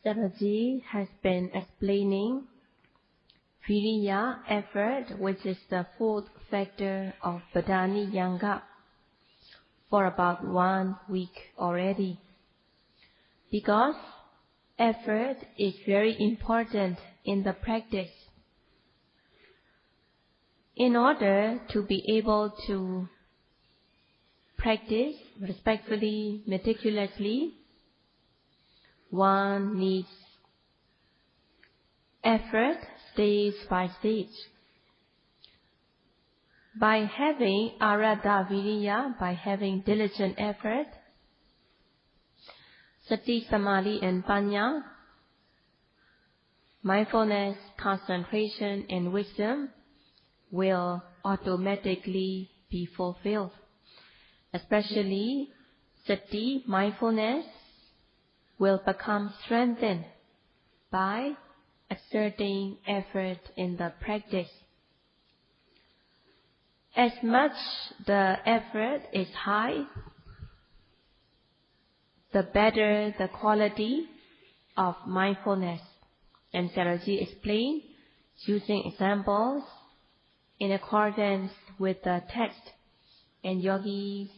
Sayadaw has been explaining Viriya, effort, which is the fourth factor of Badani Yanga, for about 1 week already. Because effort is very important in the practice. In order to be able to practice respectfully, meticulously, one needs effort stage by stage. By having arada viriya, by having diligent effort, sati, samadhi and panya, mindfulness, concentration and wisdom will automatically be fulfilled. Especially sati, mindfulness, will become strengthened by exerting effort in the practice. As much the effort is high, the better the quality of mindfulness. And Sayadaw explained using examples in accordance with the text, and yogis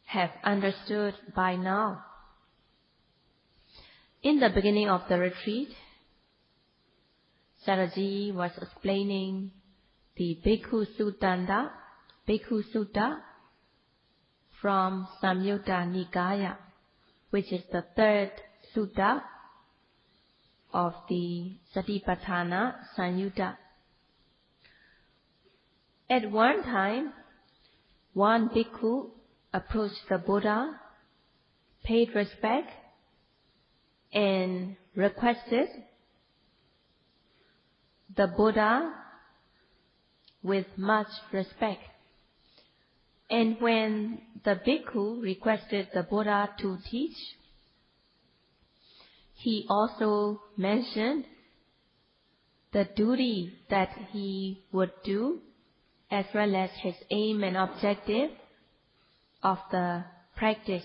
have understood by now. In the beginning of the retreat, Sayadaw was explaining the Bhikkhu Sutta from Samyutta Nikaya, which is the third sutta of the Satipatthana Samyutta. At one time, one Bhikkhu approached the Buddha, paid respect, and requested the Buddha with much respect. And when the Bhikkhu requested the Buddha to teach, he also mentioned the duty that he would do, as well as his aim and objective of the practice.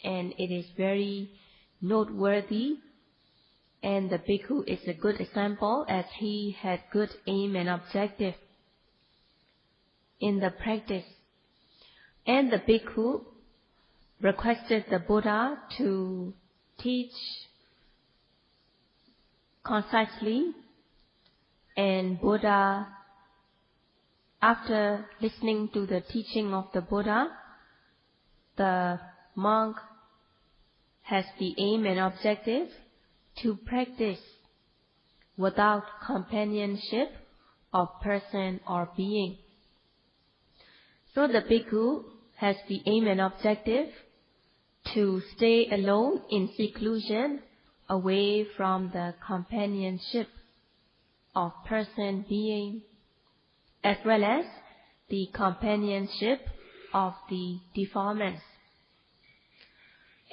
And it is very noteworthy, and the Bhikkhu is a good example, as he had good aim and objective in the practice. And the Bhikkhu requested the Buddha to teach concisely, and Buddha, after listening to the teaching of the Buddha, the monk has the aim and objective to practice without companionship of person or being. So the Bhikkhu has the aim and objective to stay alone in seclusion, away from the companionship of person, being, as well as the companionship of the deformants,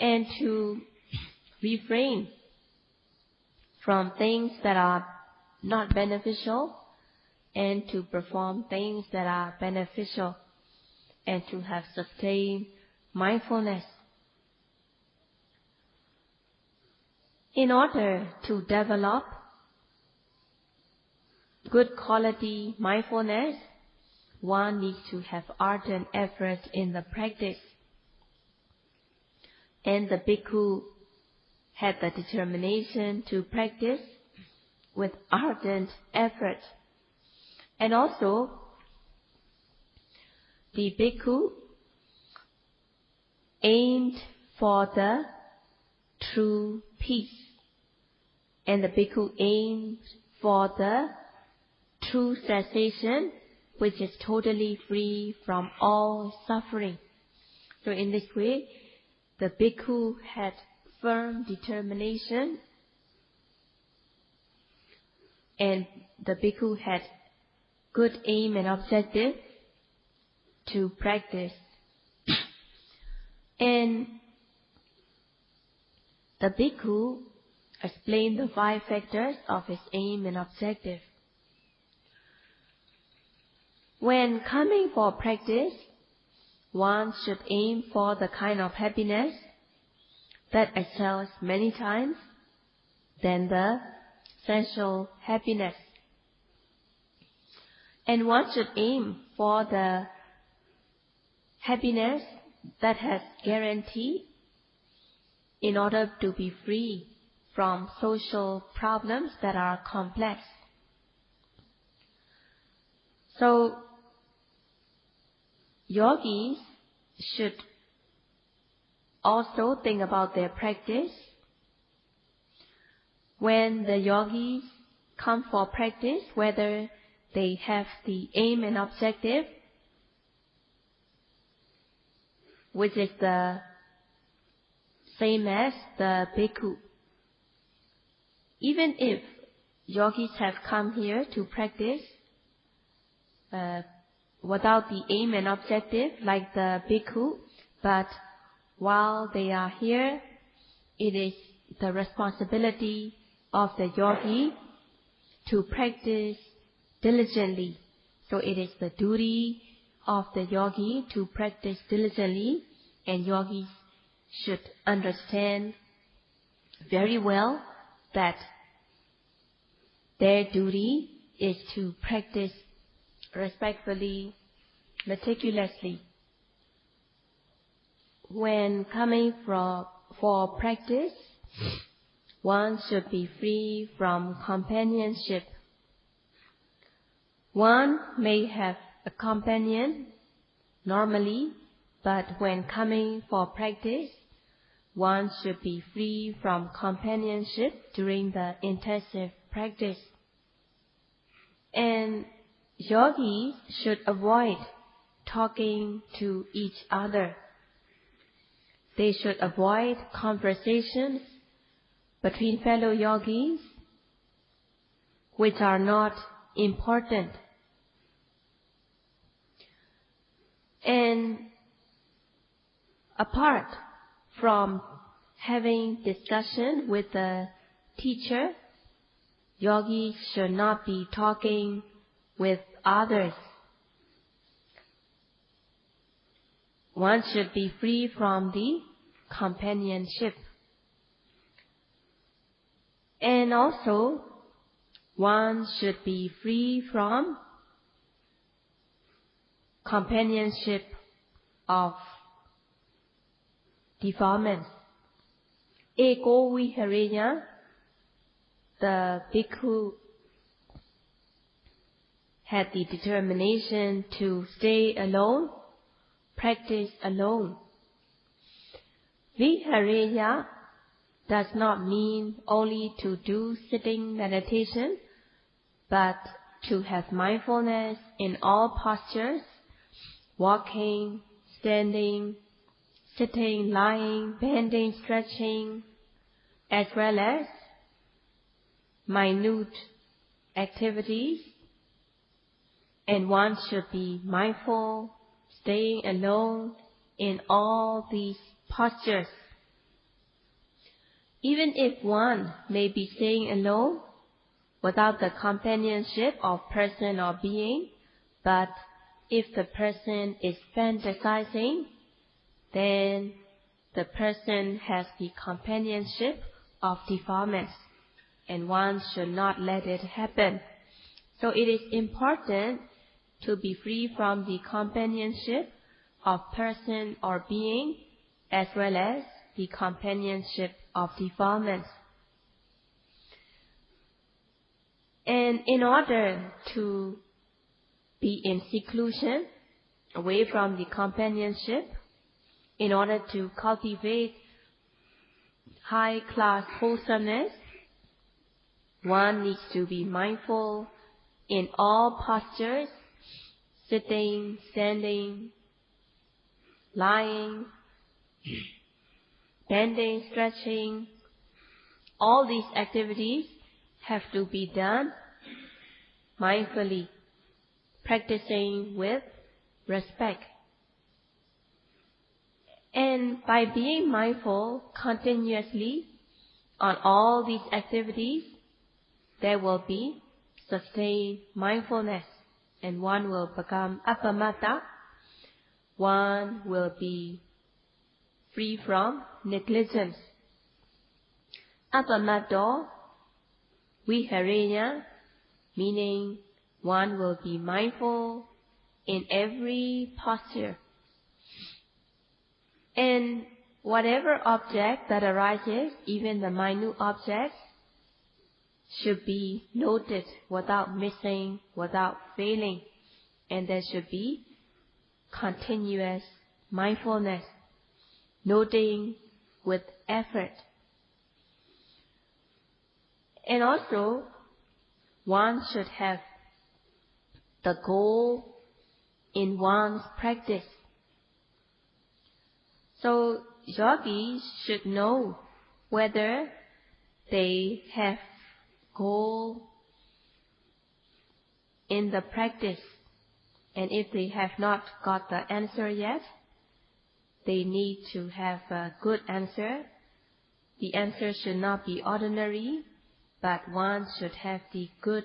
and to refrain from things that are not beneficial, and to perform things that are beneficial, and to have sustained mindfulness. In order to develop good quality mindfulness, one needs to have ardent effort in the practice. And the Bhikkhu had the determination to practice with ardent effort. And also, the Bhikkhu aimed for the true peace. And the Bhikkhu aimed for the true cessation, which is totally free from all suffering. So in this way, the Bhikkhu had firm determination, and the Bhikkhu had good aim and objective to practice. And the Bhikkhu explained the 5 factors of his aim and objective. When coming for practice, one should aim for the kind of happiness that excels many times than the sensual happiness. And one should aim for the happiness that has guarantee in order to be free from social problems that are complex. So, yogis should also think about their practice. When the yogis come for practice, whether they have the aim and objective, which is the same as the bhikkhu. Even if yogis have come here to practice without the aim and objective like the bhikkhu, but while they are here, it is the responsibility of the yogi to practice diligently. So it is the duty of the yogi to practice diligently, and yogis should understand very well that their duty is to practice respectfully, meticulously. When coming for practice, one should be free from companionship. One may have a companion normally, but when coming for practice, one should be free from companionship during the intensive practice. And yogis should avoid talking to each other. They should avoid conversations between fellow yogis which are not important. And apart from having discussion with the teacher, yogis should not be talking with others. One should be free from the companionship. And also, one should be free from companionship of defilements. Eko vihareya, the bhikkhu had the determination to stay alone, practice alone. Vihareya does not mean only to do sitting meditation, but to have mindfulness in all postures, walking, standing, sitting, lying, bending, stretching, as well as minute activities. And one should be mindful, staying alone in all these postures. Even if one may be staying alone without the companionship of person or being, but if the person is fantasizing, then the person has the companionship of defilements, and one should not let it happen. So it is important to be free from the companionship of person or being, as well as the companionship of defilements. And in order to be in seclusion, away from the companionship, in order to cultivate high-class wholesomeness, one needs to be mindful in all postures, sitting, standing, lying, bending, stretching. All these activities have to be done mindfully, practicing with respect. And by being mindful continuously on all these activities, there will be sustained mindfulness, and one will become appamata. One will be free from negligence. Apamato Viharenya, meaning one will be mindful in every posture. And whatever object that arises, even the minute objects, should be noted without missing, without failing. And there should be continuous mindfulness, noting with effort. And also, one should have the goal in one's practice. So, yogis should know whether they have goal in the practice. And if they have not got the answer yet, they need to have a good answer. The answer should not be ordinary, but one should have the good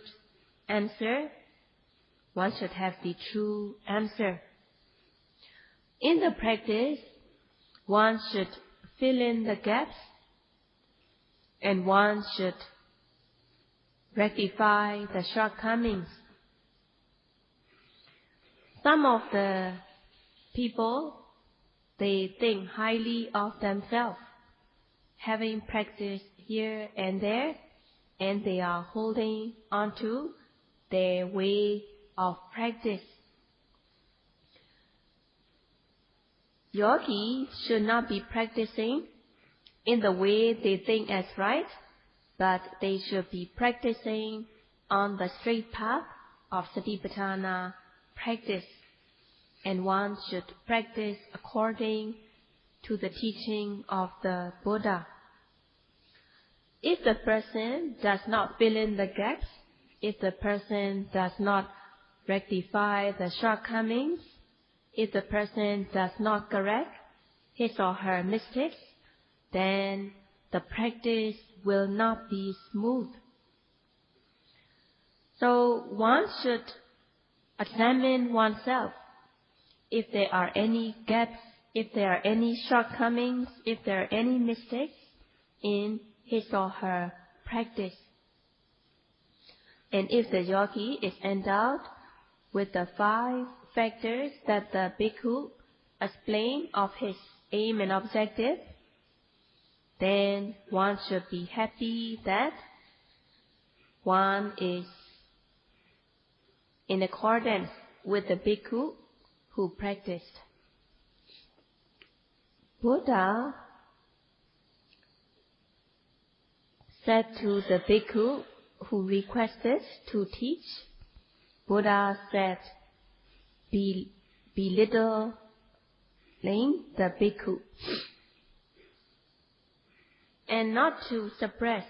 answer. One should have the true answer. In the practice, one should fill in the gaps, and one should rectify the shortcomings. Some of the people, they think highly of themselves, having practiced here and there, and they are holding onto their way of practice. Yogis should not be practicing in the way they think as right, but they should be practicing on the straight path of Satipatthana practice. And one should practice according to the teaching of the Buddha. If the person does not fill in the gaps, if the person does not rectify the shortcomings, if the person does not correct his or her mistakes, then the practice will not be smooth. So one should examine oneself. If there are any gaps, if there are any shortcomings, if there are any mistakes in his or her practice. And if the yogi is endowed with the 5 factors that the Bhikkhu explained of his aim and objective, then one should be happy that one is in accordance with the Bhikkhu who practiced. Buddha said to the Bhikkhu who requested to teach, Buddha said, belittling the Bhikkhu, and not to suppress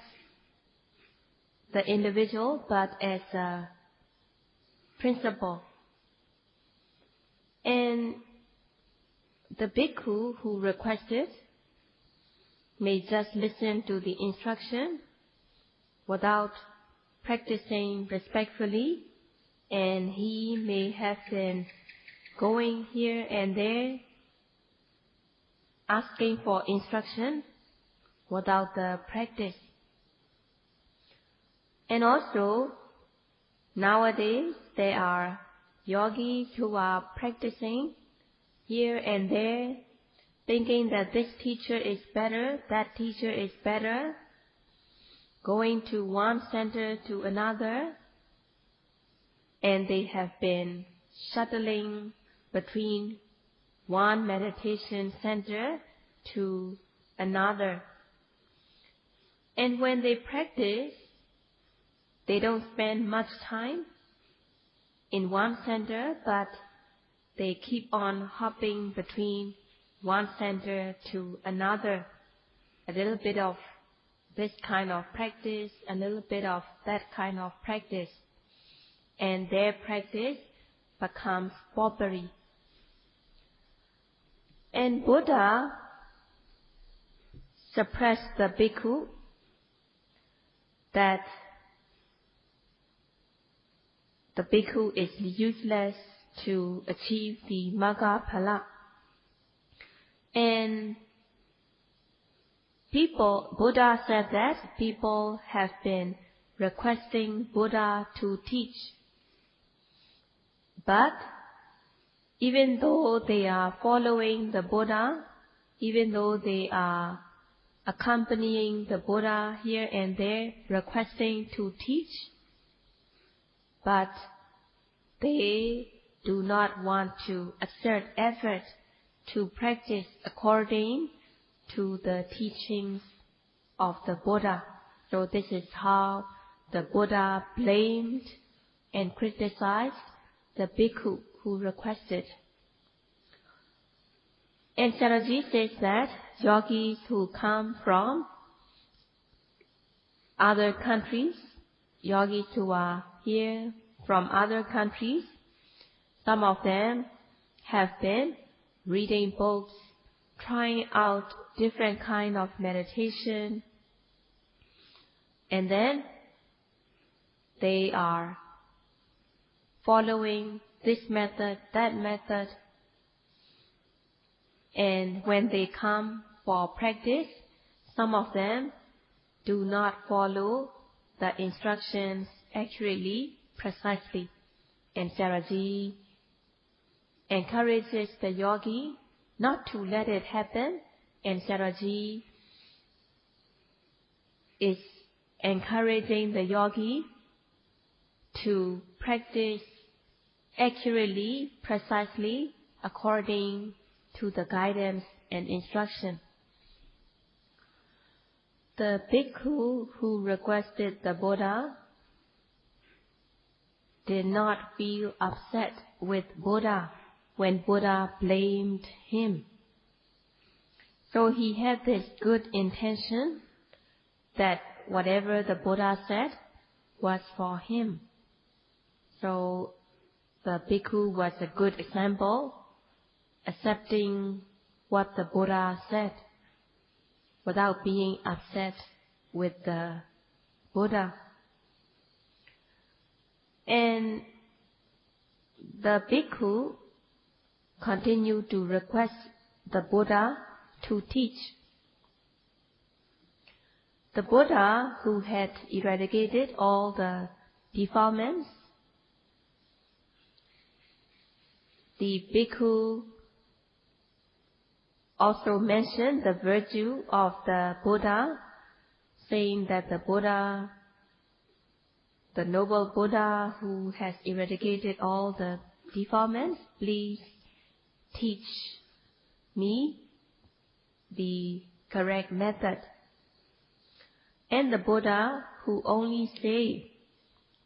the individual, but as a principle. And the Bhikkhu who requested may just listen to the instruction without practicing respectfully, and he may have been going here and there asking for instruction without the practice. And also, nowadays there are yogis who are practicing here and there, thinking that this teacher is better, that teacher is better, going to one center to another, and they have been shuttling between one meditation center to another. And when they practice, they don't spend much time in one center, but they keep on hopping between one center to another. A little bit of this kind of practice, a little bit of that kind of practice. And their practice becomes potpourri. And Buddha suppressed the Bhikkhu that the Bhikkhu is useless to achieve the Magga Phala. And Buddha said that people have been requesting Buddha to teach. But even though they are following the Buddha, even though they are accompanying the Buddha here and there, requesting to teach, but they do not want to exert effort to practice according to the teachings of the Buddha. So this is how the Buddha blamed and criticized the bhikkhu who requested. And Sayadaw says that yogis who come from other countries, yogis who are here from other countries, some of them have been reading books, trying out different kind of meditation, and then they are following this method, that method, and when they come for practice, some of them do not follow the instructions accurately, precisely. And Sayadaw encourages the yogi not to let it happen, and Sayadaw is encouraging the yogi to practice accurately, precisely, according to the guidance and instruction. The bhikkhu who requested the Buddha did not feel upset with Buddha when Buddha blamed him. So he had this good intention that whatever the Buddha said was for him. So the bhikkhu was a good example, accepting what the Buddha said without being upset with the Buddha. And the bhikkhu continued to request the Buddha to teach. The Buddha, who had eradicated all the defilements, the bhikkhu also mentioned the virtue of the Buddha, saying that the Buddha, the noble Buddha who has eradicated all the defilements, please teach me the correct method. And the Buddha, who only say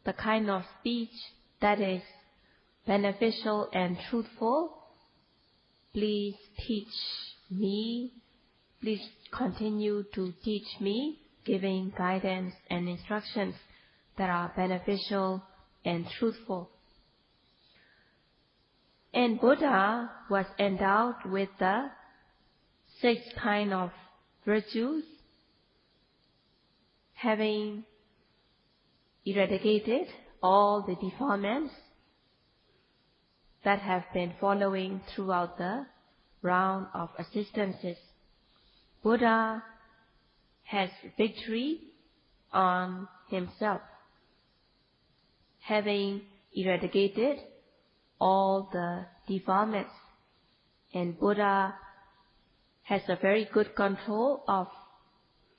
the kind of speech that is beneficial and truthful, please teach me, please continue to teach me, giving guidance and instructions that are beneficial and truthful. And Buddha was endowed with the 6 kind of virtues, having eradicated all the defilements that have been following throughout the round of existences. Buddha has victory on himself, having eradicated all the defilements, and Buddha has a very good control of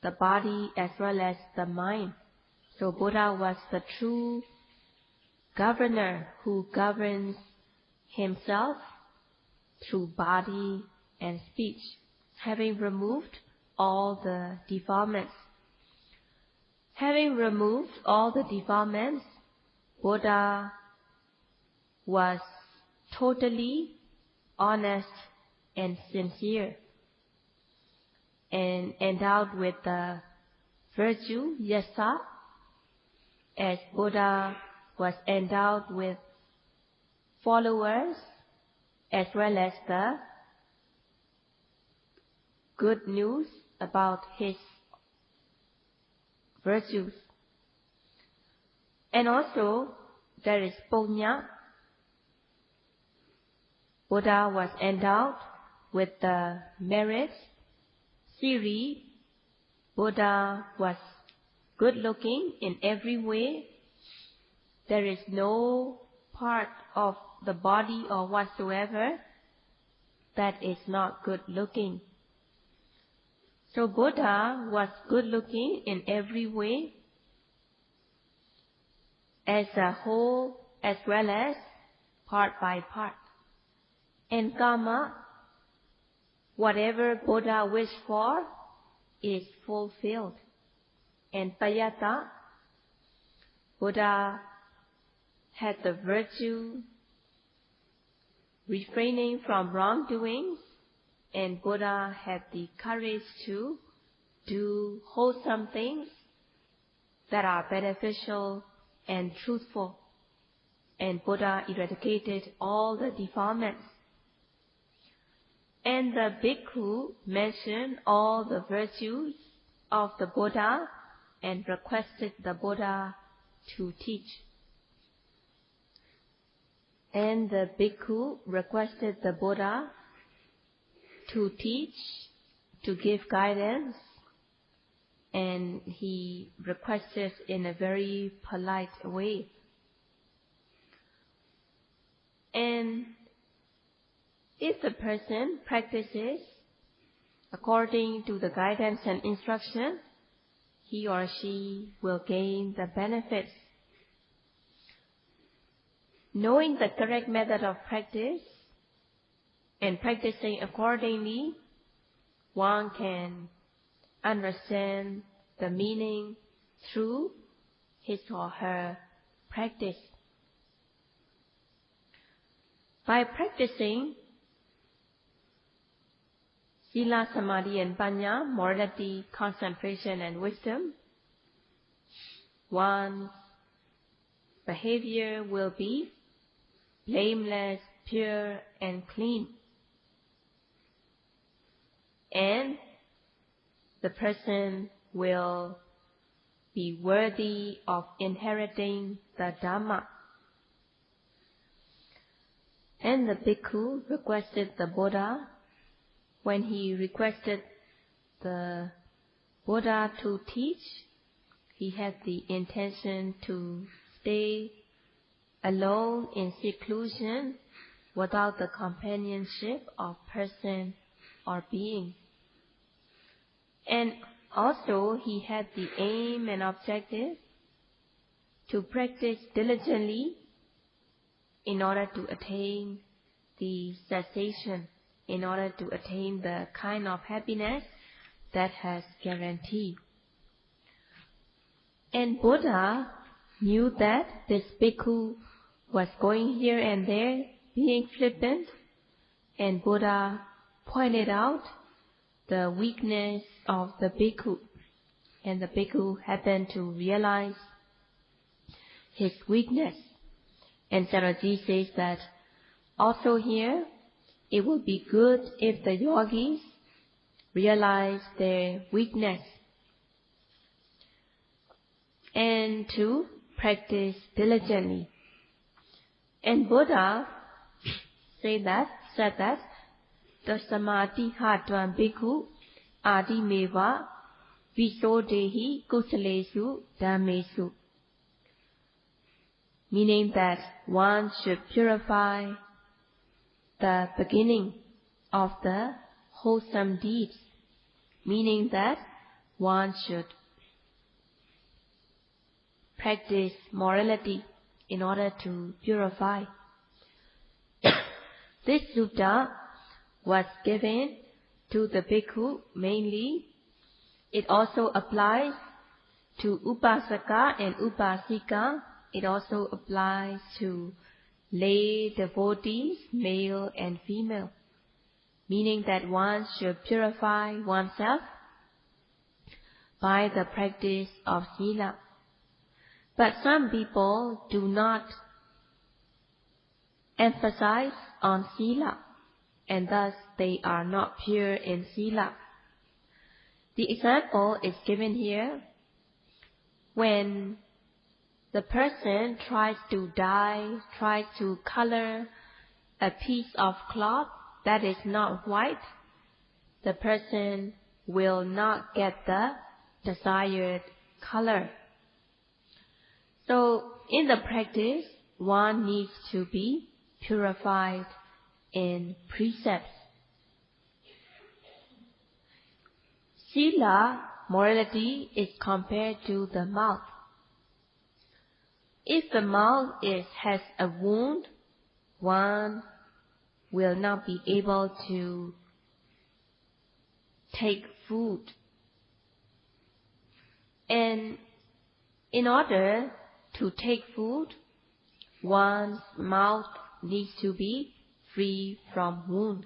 the body as well as the mind. So Buddha was the true governor who governs himself through body and speech, having removed all the defilements. Having removed all the defilements, Buddha was totally honest and sincere, and endowed with the virtue yasa, as Buddha was endowed with followers as well as the good news about his virtues. And also there is punya. Buddha was endowed with the merits, siri, Buddha was good looking in every way. There is no part of the body or whatsoever that is not good looking. So Buddha was good looking in every way, as a whole as well as part by part. And karma, whatever Buddha wished for, is fulfilled. And Paṇḍitā, Buddha had the virtue refraining from wrongdoings, and Buddha had the courage to do wholesome things that are beneficial and truthful. And Buddha eradicated all the defilements. And the Bhikkhu mentioned all the virtues of the Buddha and requested the Buddha to teach. And the Bhikkhu requested the Buddha to teach, to give guidance, and he requested in a very polite way. And if the person practices according to the guidance and instruction, he or she will gain the benefits. Knowing the correct method of practice and practicing accordingly, one can understand the meaning through his or her practice. By practicing Sila, Samadhi and Paññā, morality, concentration and wisdom, one's behavior will be blameless, pure and clean. And the person will be worthy of inheriting the Dhamma. And the Bhikkhu requested the Buddha, when he requested the Buddha to teach, he had the intention to stay alone in seclusion without the companionship of person or being. And also he had the aim and objective to practice diligently in order to attain the cessation, in order to attain the kind of happiness that has guarantee. And Buddha knew that this Bhikkhu was going here and there, being flippant, and Buddha pointed out the weakness of the Bhikkhu, and the Bhikkhu happened to realize his weakness. And Sayadaw says that also here, it would be good if the yogis realize their weakness and to practice diligently. And Buddha said that Tasamati hatvan bhikkhu adimeva visodehi kusalesu dhammesu, meaning that one should purify the beginning of the wholesome deeds, meaning that one should practice morality in order to purify. This sutta was given to the Bhikkhu mainly. It also applies to Upasaka and Upasika. It also applies to lay devotees, male and female, meaning that one should purify oneself by the practice of Sila. But some people do not emphasize on Sila, and thus they are not pure in Sila. The example is given here. When the person tries to dye, tries to color a piece of cloth that is not white, the person will not get the desired color. So in the practice, one needs to be purified in precepts. Sila, morality, is compared to the mouth. If the mouth has a wound, one will not be able to take food. And in order to take food, one's mouth needs to be free from wound.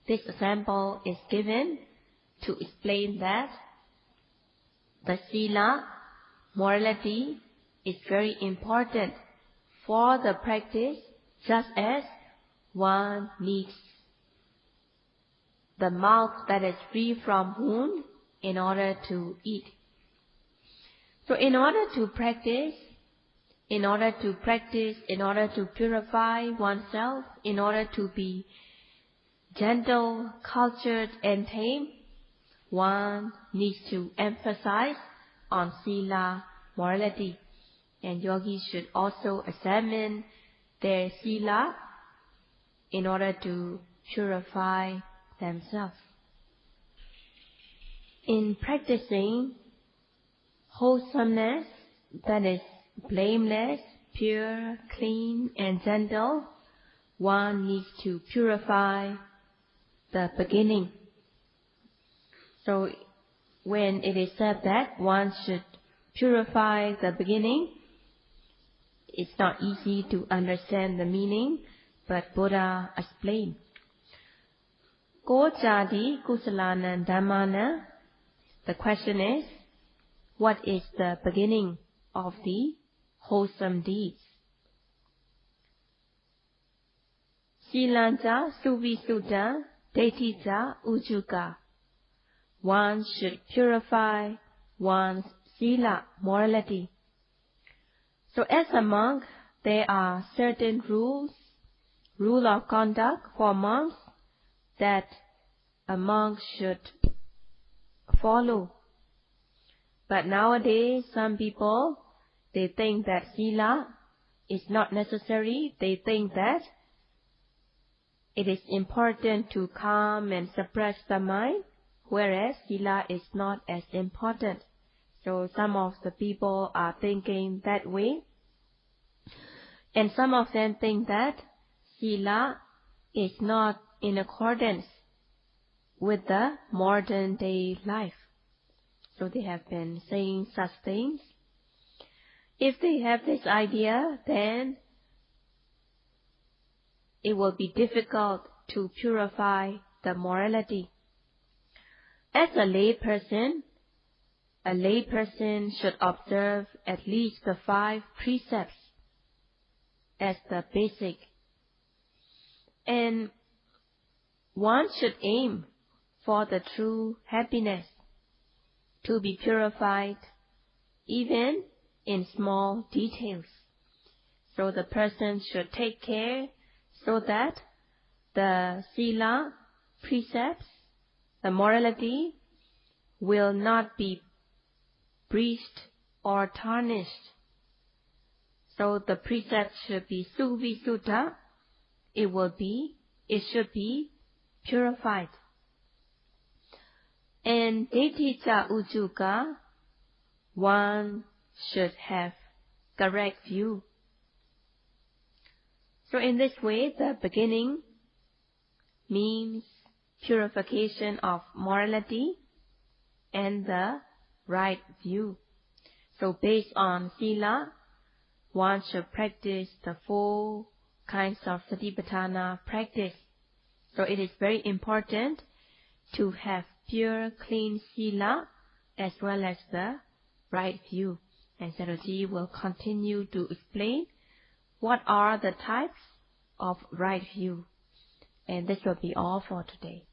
This example is given to explain that the sila, morality, is very important for the practice, just as one needs the mouth that is free from wound in order to eat. So in order to practice, in order to purify oneself, in order to be gentle, cultured, and tame, one needs to emphasize on sila, morality. And yogis should also examine their sila in order to purify themselves. In practicing wholesomeness, that is blameless, pure, clean, and gentle, one needs to purify the beginning. So when it is said that one should purify the beginning, it's not easy to understand the meaning, but Buddha explained. Ko jadi kusalana dhammana. The question is, what is the beginning of the wholesome deeds? Silanja suvisuddha daitthica ujuka. One should purify one's sila, morality. So as a monk, there are certain rule of conduct for monks that a monk should follow. But nowadays, some people, they think that sila is not necessary. They think that it is important to calm and suppress the mind, whereas sila is not as important. So some of the people are thinking that way. And some of them think that sila is not in accordance with the modern day life. So they have been saying such things. If they have this idea, then it will be difficult to purify the morality. As a layperson should observe at least the 5 precepts as the basic. And one should aim for the true happiness, to be purified even in small details. So the person should take care so that the sila, precepts, the morality, will not be breached or tarnished. So the precept should be suvisuddha. It should be purified. And daitthica ujuka, one should have correct view. So in this way, the beginning means purification of morality and the right view. So based on sila, one should practice the 4 kinds of satipatthana practice. So it is very important to have pure, clean sila as well as the right view. And Sayadaw will continue to explain what are the types of right view. And this will be all for today.